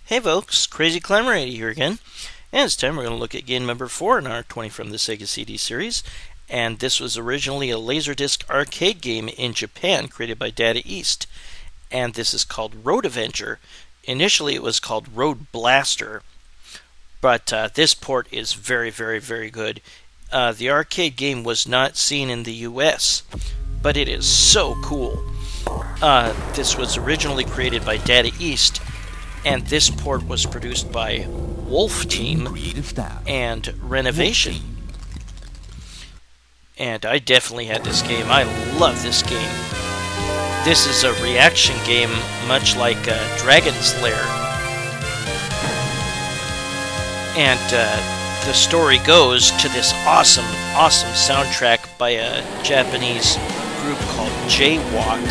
Hey folks, Crazy Climber 80 here again, and this time we're going to look at game number 4 in our 20 from the Sega CD series, and this was originally a laserdisc arcade game in Japan created by Data East, and this is called Road Avenger. Initially it was called Road Blaster, but this port is very, very, very good. The arcade game was not seen in the US, but it is so cool. This was originally created by Data East, and this port was produced by Wolfteam and Renovation. And I definitely had this game. I love this game. This is a reaction game, much like Dragon's Lair. And the story goes to this awesome soundtrack by a Japanese group called Jaywalk.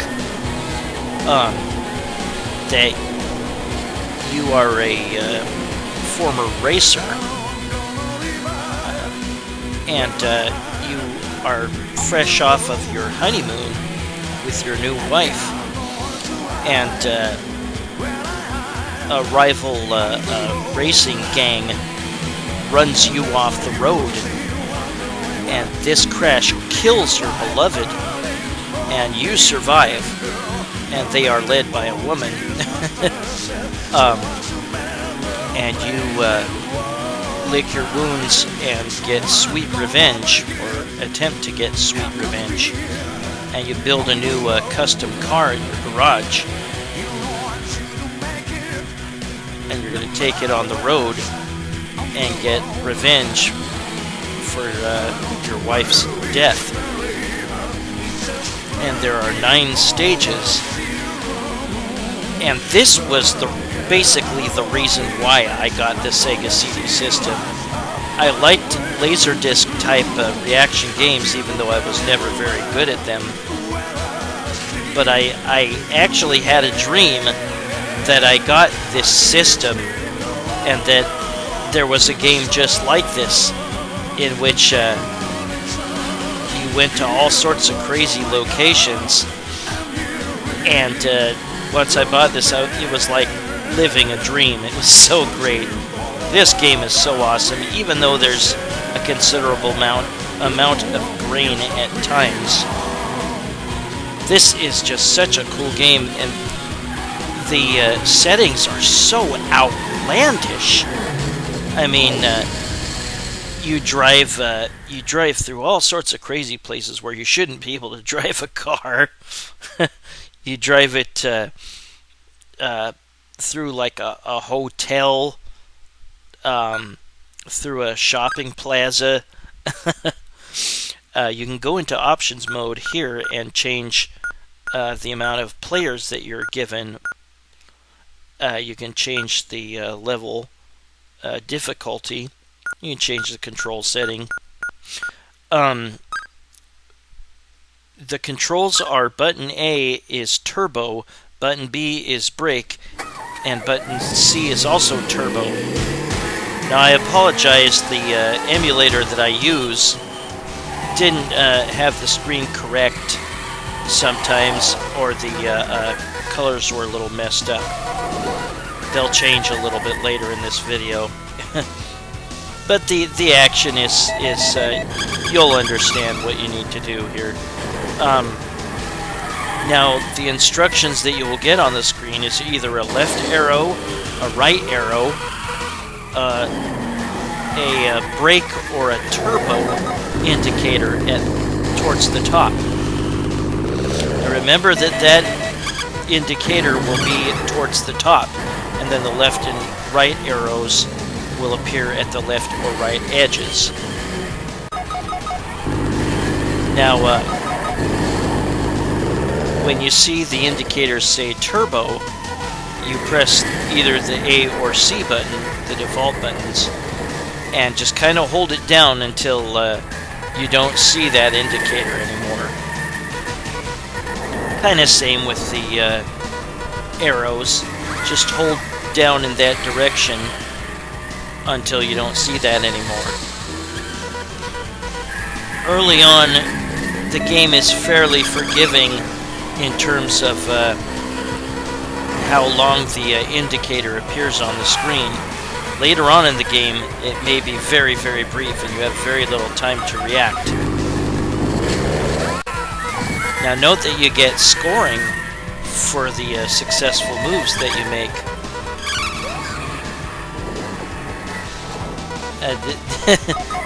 That you are a former racer, and you are fresh off of your honeymoon with your new wife, and a rival racing gang runs you off the road, and this crash kills your beloved, and you survive, and they are led by a woman. And you lick your wounds and get sweet revenge, or attempt to get sweet revenge. And you build a new custom car in your garage. And you're going to take it on the road and get revenge for your wife's death. And there are 9 stages. And this was basically the reason why I got the Sega CD system. I liked laserdisc type reaction games, even though I was never very good at them. But I actually had a dream that I got this system, and that there was a game just like this, in which you went to all sorts of crazy locations, and once I bought this out, it was like living a dream. It was so great. This game is so awesome, even though there's a considerable amount of grain at times. This is just such a cool game, and the settings are so outlandish. I mean, you drive through all sorts of crazy places where you shouldn't be able to drive a car. You drive it through like a hotel, through a shopping plaza. You can go into options mode here and change the amount of players that you're given. You can change the level difficulty. You can change the control setting. The controls are button A is turbo, button B is brake, and button C is also turbo. Now I apologize, the emulator that I use didn't have the screen correct sometimes, or the colors were a little messed up. They'll change a little bit later in this video. But the action is you'll understand what you need to do here. Now, the instructions that you will get on the screen is either a left arrow, a right arrow, a brake, or a turbo indicator towards the top. Now remember that indicator will be towards the top, and then the left and right arrows will appear at the left or right edges. Now, when you see the indicators say turbo, you press either the A or C button, the default buttons, and just kind of hold it down until you don't see that indicator anymore. Kind of same with the arrows. Just hold down in that direction until you don't see that anymore. Early on, the game is fairly forgiving in terms of how long the indicator appears on the screen. Later on in the game, it may be very, very brief, and you have very little time to react. Now note that you get scoring for the successful moves that you make.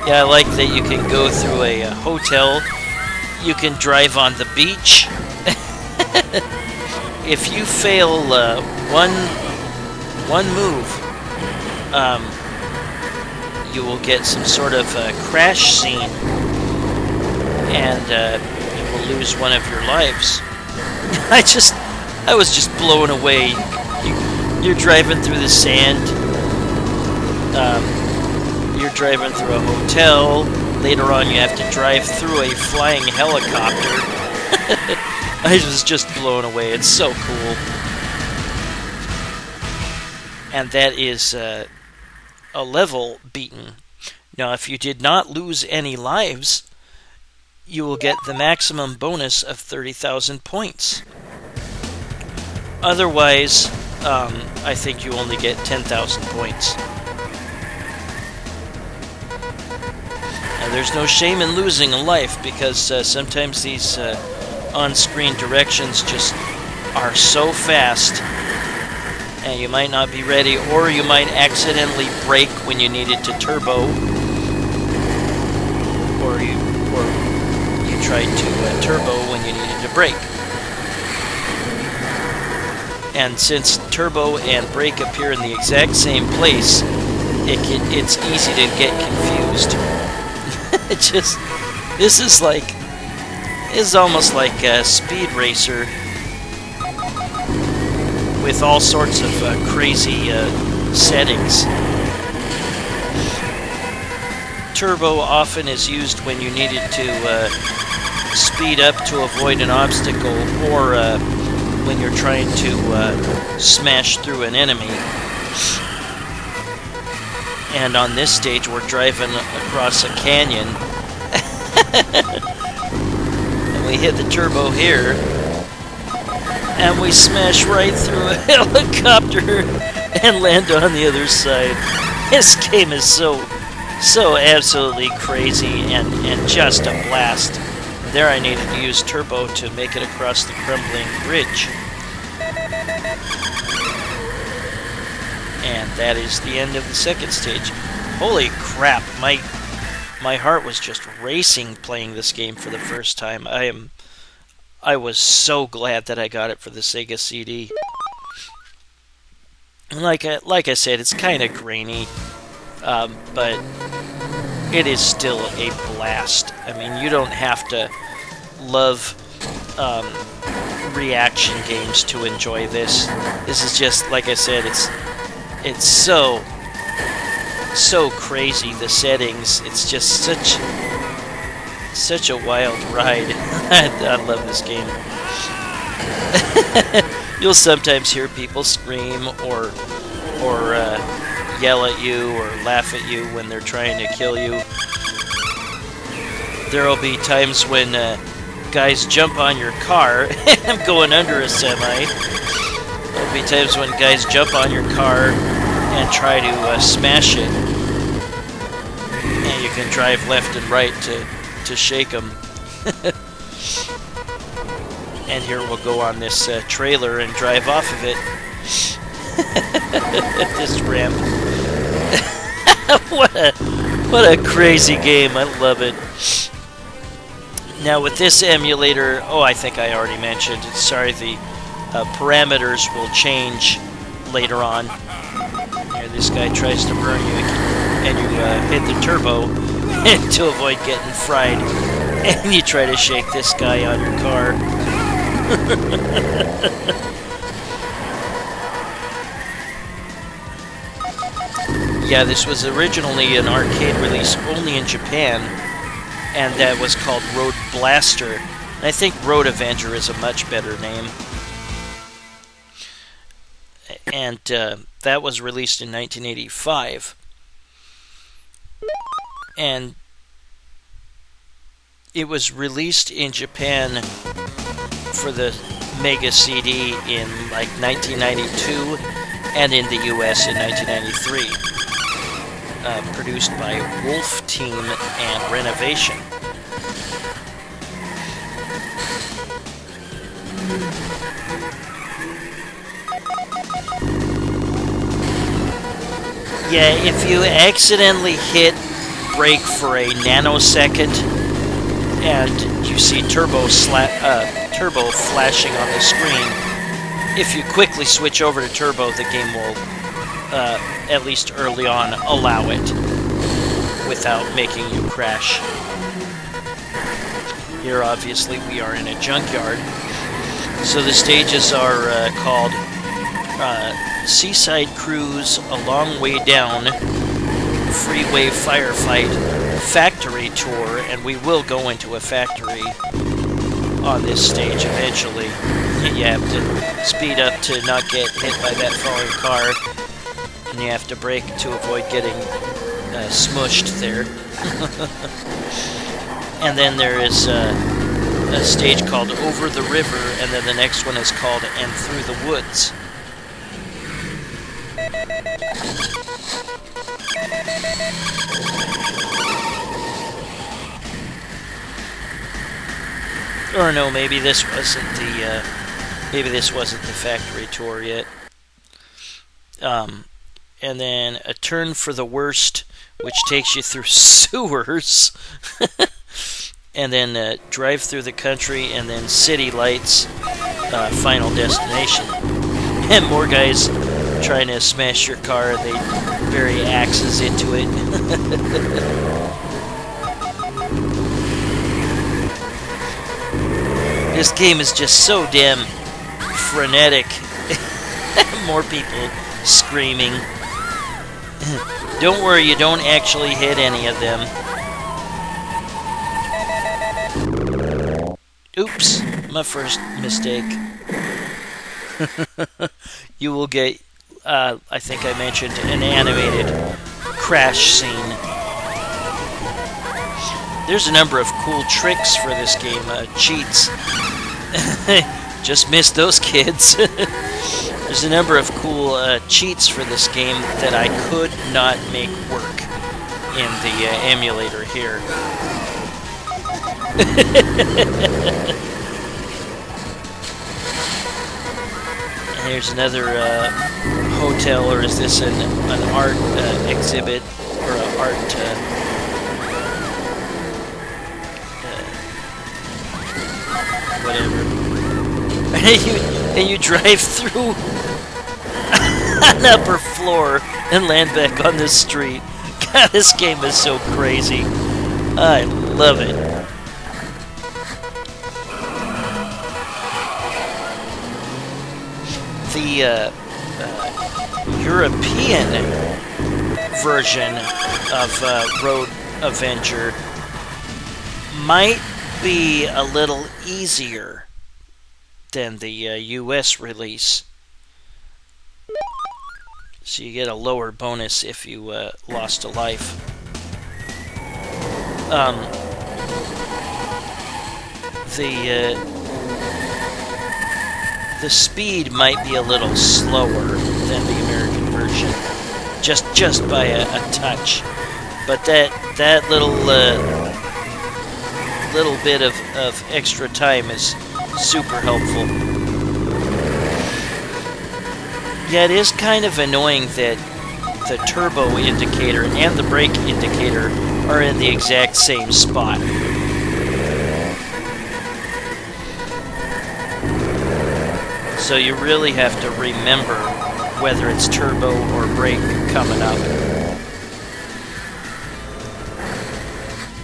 Yeah, I like that you can go through a hotel, you can drive on the beach. If you fail one move, you will get some sort of crash scene, and you will lose one of your lives. I was just blown away. You're driving through the sand. You're driving through a hotel. Later on, you have to drive through a flying helicopter. I was just blown away. It's so cool. And that is a level beaten. Now, if you did not lose any lives, you will get the maximum bonus of 30,000 points. Otherwise, I think you only get 10,000 points. Now, there's no shame in losing a life, because sometimes these on-screen directions just are so fast, and you might not be ready, or you might accidentally brake when you needed to turbo, or you tried to turbo when you needed to brake. And since turbo and brake appear in the exact same place, it's easy to get confused. This is almost like a Speed Racer with all sorts of crazy settings. Turbo often is used when you needed to speed up to avoid an obstacle, or when you're trying to smash through an enemy. And on this stage, we're driving across a canyon. And we hit the turbo here, and we smash right through a helicopter and land on the other side. This game is so absolutely crazy and just a blast. There I needed to use turbo to make it across the crumbling bridge. And that is the end of the second stage. Holy crap, my heart was just racing playing this game for the first time. I was so glad that I got it for the Sega CD. Like I said, it's kind of grainy, but it is still a blast. I mean, you don't have to love reaction games to enjoy this. This is just, like I said, it's so crazy, the settings. It's just such a wild ride. I love this game. You'll sometimes hear people scream or yell at you or laugh at you when they're trying to kill you. There'll be times when guys jump on your car. I'm going under a semi. There'll be times when guys jump on your car and try to smash it. And you can drive left and right to shake them. And here we'll go on this trailer and drive off of it. This ramp. What a crazy game. I love it. Now with this emulator, I think I already mentioned, sorry, the parameters will change later on. Here this guy tries to burn you, and you hit the turbo to avoid getting fried, and you try to shake this guy on your car. Yeah, this was originally an arcade release only in Japan, and that was called Road Blaster. And I think Road Avenger is a much better name. And that was released in 1985. And it was released in Japan for the Mega CD in like 1992 and in the US in 1993. Produced by Wolfteam and Renovation. Yeah, if you accidentally hit brake for a nanosecond and you see turbo flashing on the screen, if you quickly switch over to turbo, the game will, at least early on, allow it without making you crash. Here, obviously, we are in a junkyard. So the stages are called Seaside Cruise, A Long Way Down, Freeway Firefight, Factory Tour, and we will go into a factory on this stage eventually. You have to speed up to not get hit by that falling car, and you have to brake to avoid getting smushed there. And then there is a stage called Over the River, and then the next one is called And Through the Woods. Or no, maybe this wasn't the factory tour yet. And then A Turn for the Worst, which takes you through sewers. And then Drive Through the Country, and then City Lights, Final Destination. And more guys trying to smash your car, and they bury axes into it. This game is just so damn frenetic. More people screaming. Don't worry, you don't actually hit any of them. Oops, my first mistake. You will get, I think I mentioned, an animated crash scene. There's a number of cool tricks for this game, cheats. Just missed those kids. There's a number of cool cheats for this game that I could not make work in the emulator here. And here's another hotel, or is this an art exhibit, or an art whatever. And you drive through an upper floor and land back on the street. God, this game is so crazy. I love it. The European version of Road Avenger might be a little easier than the US release. So you get a lower bonus if you lost a life. The speed might be a little slower than the American version, just by a touch. But that little bit of extra time is super helpful. Yeah, it is kind of annoying that the turbo indicator and the brake indicator are in the exact same spot. So you really have to remember whether it's turbo or brake coming up.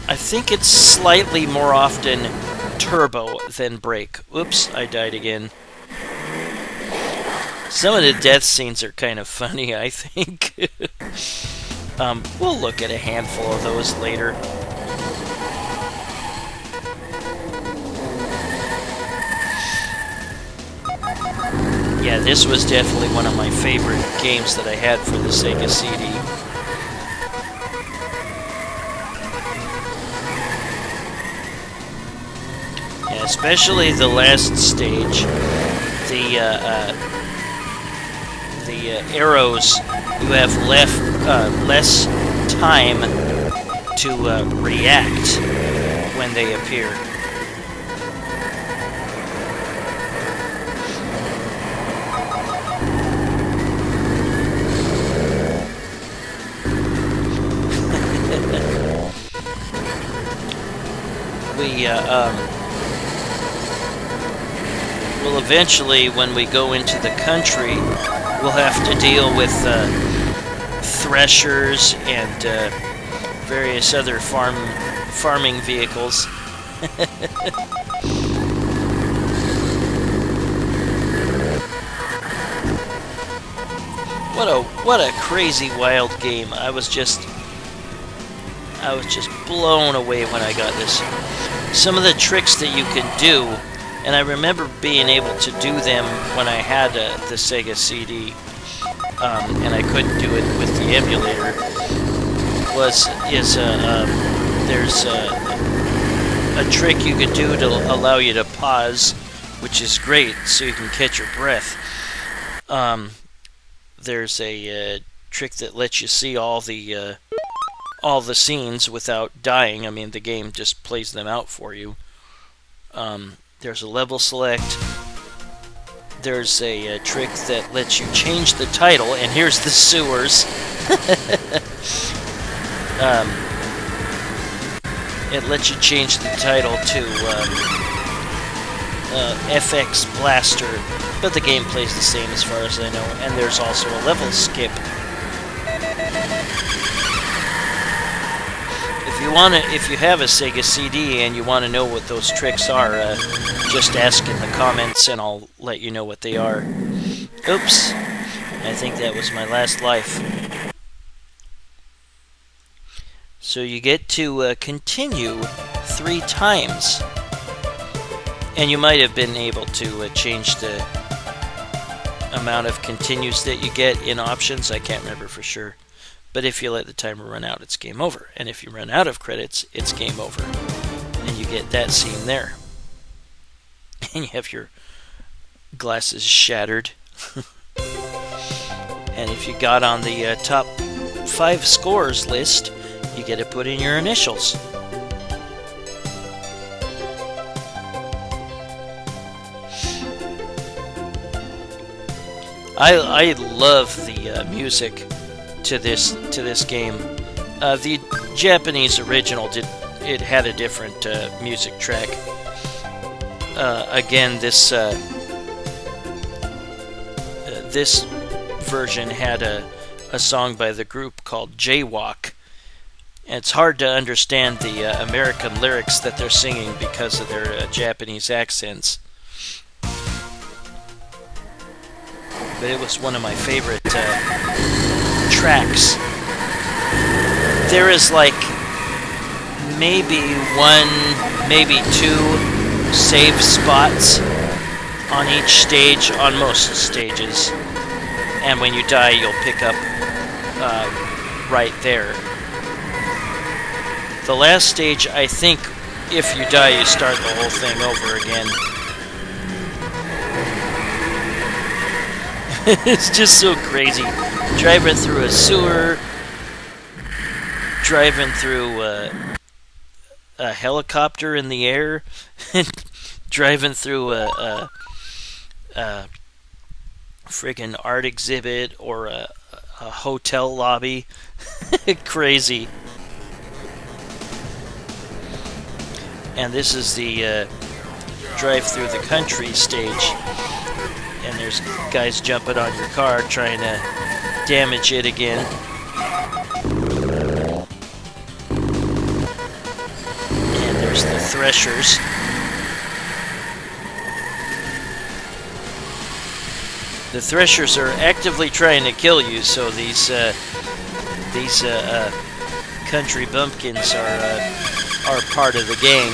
I think it's slightly more often turbo than brake. Oops, I died again. Some of the death scenes are kind of funny, I think. We'll look at a handful of those later. Yeah, this was definitely one of my favorite games that I had for the Sega CD. Yeah, especially the last stage. the arrows, you have less time to react when they appear. Well, eventually, when we go into the country, we'll have to deal with threshers and various other farming vehicles. What a crazy wild game. I was just blown away when I got this. Some of the tricks that you can do, and I remember being able to do them when I had the Sega CD, and I couldn't do it with the emulator, there's a trick you can do to allow you to pause, which is great, so you can catch your breath. There's a trick that lets you see all the scenes without dying. I mean, the game just plays them out for you. There's a level select. There's a trick that lets you change the title, and here's the sewers. It lets you change the title to FX Blaster, but the game plays the same as far as I know, and there's also a level skip. If you have a Sega CD and you want to know what those tricks are, just ask in the comments and I'll let you know what they are. Oops, I think that was my last life. So you get to continue 3 times, and you might have been able to change the amount of continues that you get in options. I can't remember for sure. But if you let the timer run out, it's game over. And if you run out of credits, it's game over. And you get that scene there. And you have your glasses shattered. And if you got on the top 5 scores list, you get to put in your initials. I love the music to this game. The Japanese original had a different music track. Again, this version had a song by the group called Jaywalk. And it's hard to understand the American lyrics that they're singing because of their Japanese accents. But it was one of my favorite tracks. There is like maybe 1, maybe 2 save spots on each stage, on most stages. And when you die, you'll pick up right there. The last stage, I think, if you die, you start the whole thing over again. It's just so crazy. Driving through a sewer, driving through a helicopter in the air, driving through a friggin' art exhibit or a hotel lobby. Crazy. And this is the drive through the country stage. And there's guys jumping on your car trying to damage it again. And there's the threshers. The threshers are actively trying to kill you, so these country bumpkins are part of the game.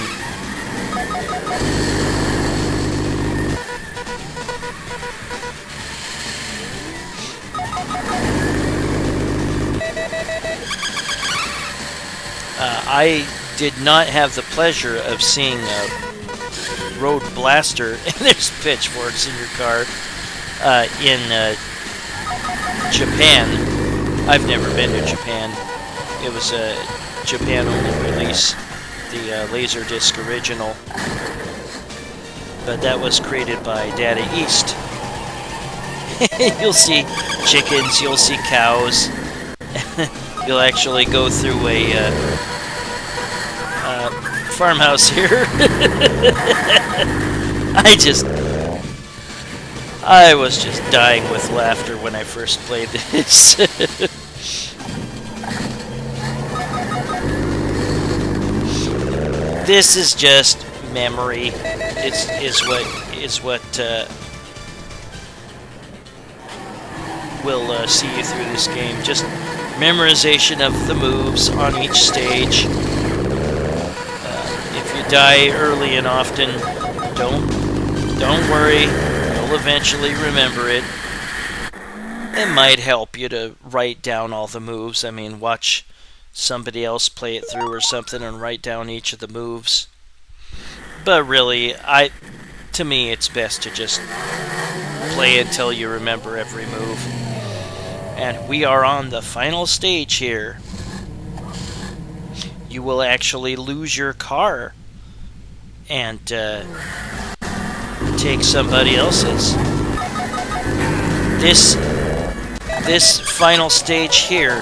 I did not have the pleasure of seeing road blaster, and there's pitchforks in your car in Japan. I've never been to Japan. It was a Japan-only release, the laserdisc original. But that was created by Data East. You'll see chickens, you'll see cows. You'll actually go through a farmhouse here. I was just dying with laughter when I first played this. This is just memory. Is what will see you through this game. Just memorization of the moves on each stage. If you die early and often, don't worry. You'll eventually remember it. It might help you to write down all the moves. I mean, watch somebody else play it through or something and write down each of the moves. But really, to me, it's best to just play until you remember every move. And we are on the final stage here. You will actually lose your car and take somebody else's. This final stage here,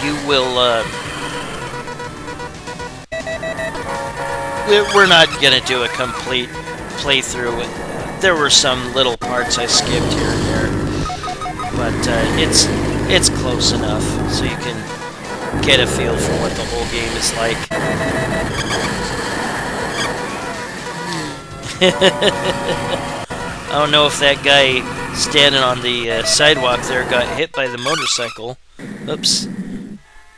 you will. We're not gonna do a complete playthrough. There were some little parts I skipped here and there, but it's close enough so you can get a feel for what the whole game is like. I don't know if that guy standing on the sidewalk there got hit by the motorcycle. Oops.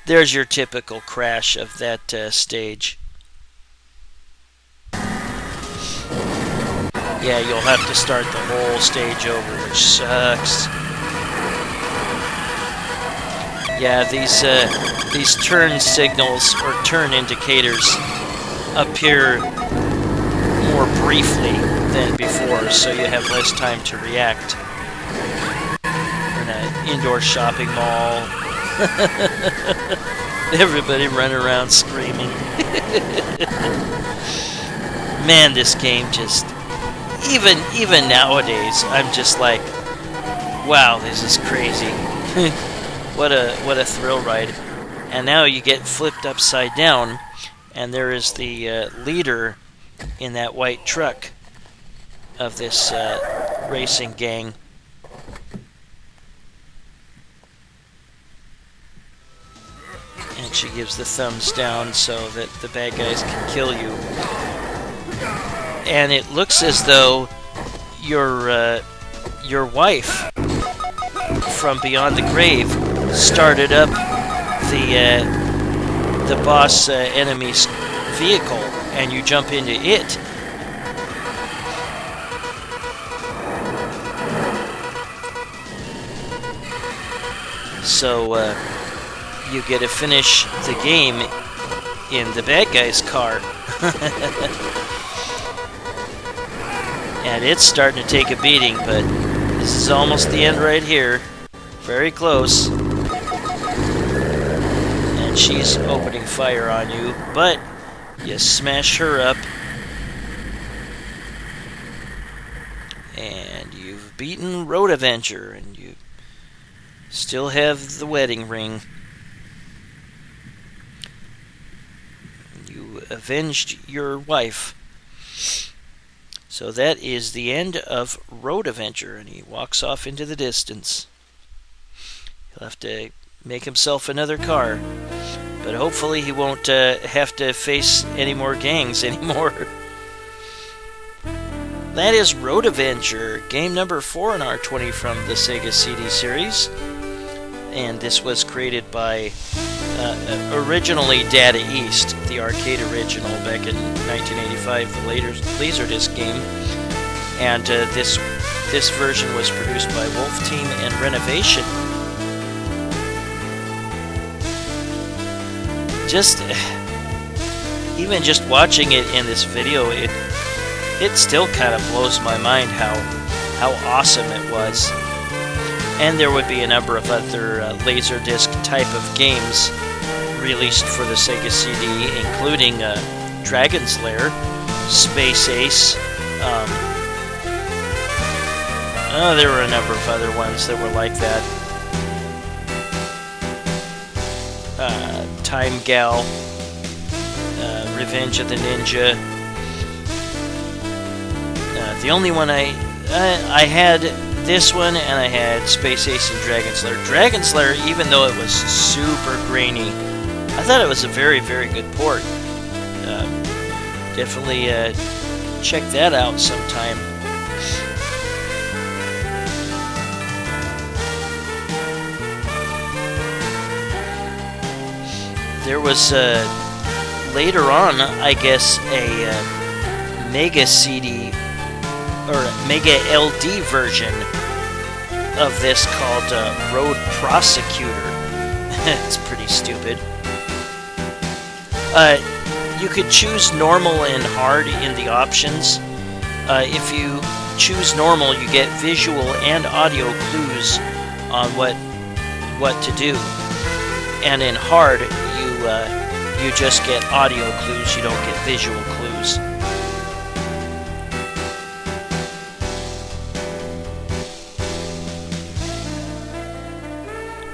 There's your typical crash of that stage. Yeah, you'll have to start the whole stage over, which sucks. Yeah, these turn signals or turn indicators appear more briefly than before, so you have less time to react. In an indoor shopping mall. Everybody running around screaming. Man, this game just... Even nowadays, I'm just like, wow, this is crazy. What a thrill ride. And now you get flipped upside down, and there is the leader in that white truck of this racing gang. And she gives the thumbs down so that the bad guys can kill you. And it looks as though your wife from beyond the grave started up the boss enemy's vehicle, and you jump into it. So you get to finish the game in the bad guy's car. And it's starting to take a beating, but this is almost the end right here. Very close. And she's opening fire on you, but you smash her up. And you've beaten Road Avenger, and you still have the wedding ring. You avenged your wife. So that is the end of Road Avenger, and he walks off into the distance. He'll have to make himself another car, but hopefully he won't have to face any more gangs anymore. That is Road Avenger, game number 4 in R20 from the Sega CD series. And this was created by originally Data East, the arcade original back in 1985, the later laserdisc game. And this version was produced by Wolfteam and Renovation. Even just watching it in this video, it still kind of blows my mind how awesome it was. And there would be a number of other laserdisc type of games released for the Sega CD, including Dragon's Lair, Space Ace. There were a number of other ones that were like that. Time Gal, Revenge of the Ninja. The only one I had this one, and I had Space Ace and Dragon's Lair. Dragon's Lair, even though it was super grainy, I thought it was a very, very good port. Definitely check that out sometime. There was later on, I guess, a Mega CD or Mega LD version of this called Road Prosecutor. It's pretty stupid. You could choose normal and hard in the options. If you choose normal, you get visual and audio clues on what to do. And in hard, you just get audio clues, you don't get visual clues.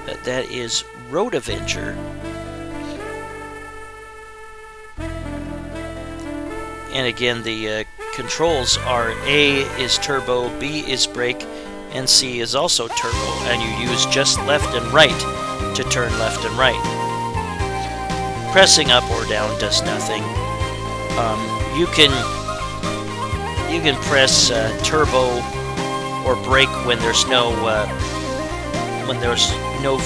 But that is Road Avenger. And again, the controls are A is turbo, B is brake, and C is also turbo. And you use just left and right to turn left and right. Pressing up or down does nothing. You can press turbo or brake when there's no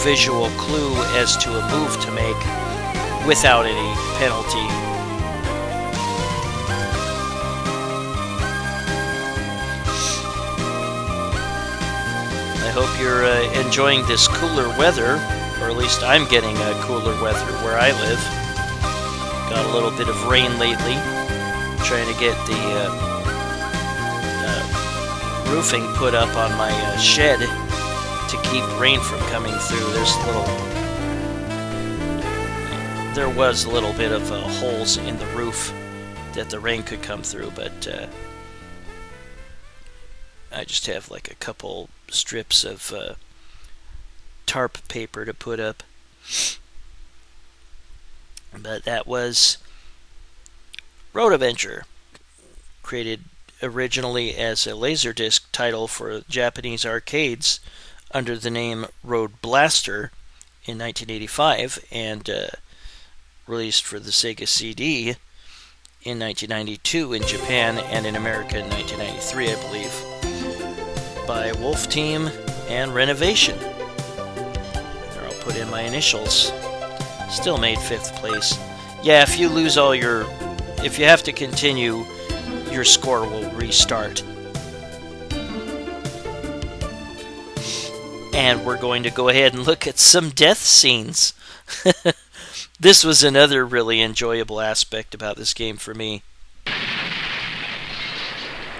visual clue as to a move to make without any penalty. I hope you're enjoying this cooler weather, or at least I'm getting cooler weather where I live. Got a little bit of rain lately. Trying to get the roofing put up on my shed to keep rain from coming through. There was a little bit of holes in the roof that the rain could come through, but I just have like a couple strips of tarp paper to put up. But that was Road Avenger, created originally as a Laserdisc title for Japanese arcades under the name Road Blaster in 1985, and released for the Sega CD in 1992 in Japan, and in America in 1993, I believe, by Wolfteam and Renovation. There, I'll put in my initials. Still made 5th place. Yeah, if you lose all your... If you have to continue, your score will restart. And we're going to go ahead and look at some death scenes. This was another really enjoyable aspect about this game for me.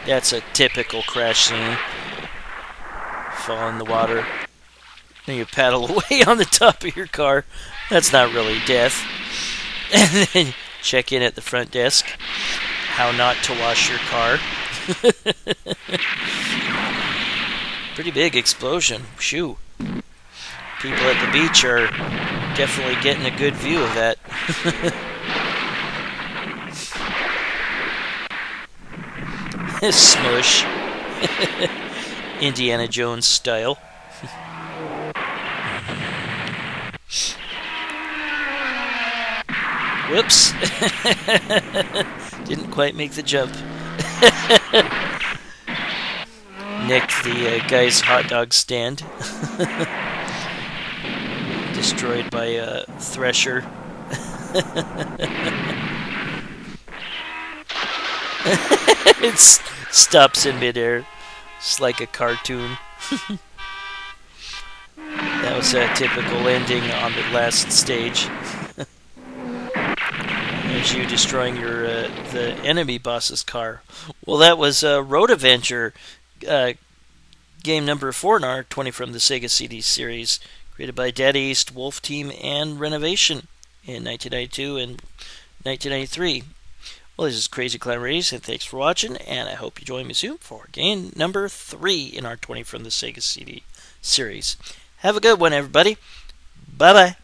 That's a typical crash scene. Fall in the water. Then you paddle away on the top of your car. That's not really death. And then check in at the front desk. How not to wash your car. Pretty big explosion. Shoo. People at the beach are definitely getting a good view of that. Smush. Indiana Jones style. Whoops. Didn't quite make the jump. Nicked the guy's hot dog stand. Destroyed by a thresher. It stops in midair. It's like a cartoon. That was a typical ending on the last stage. as you destroying your the enemy boss's car. Well, that was Road Avenger, game number 4 in our 20 from the Sega CD series, created by Daddy East, Wolfteam, and Renovation in 1992 and 1993. Well, this is Crazy Clown Race, and thanks for watching, and I hope you join me soon for game number 3 in our 20 from the Sega CD series. Have a good one, everybody. Bye-bye.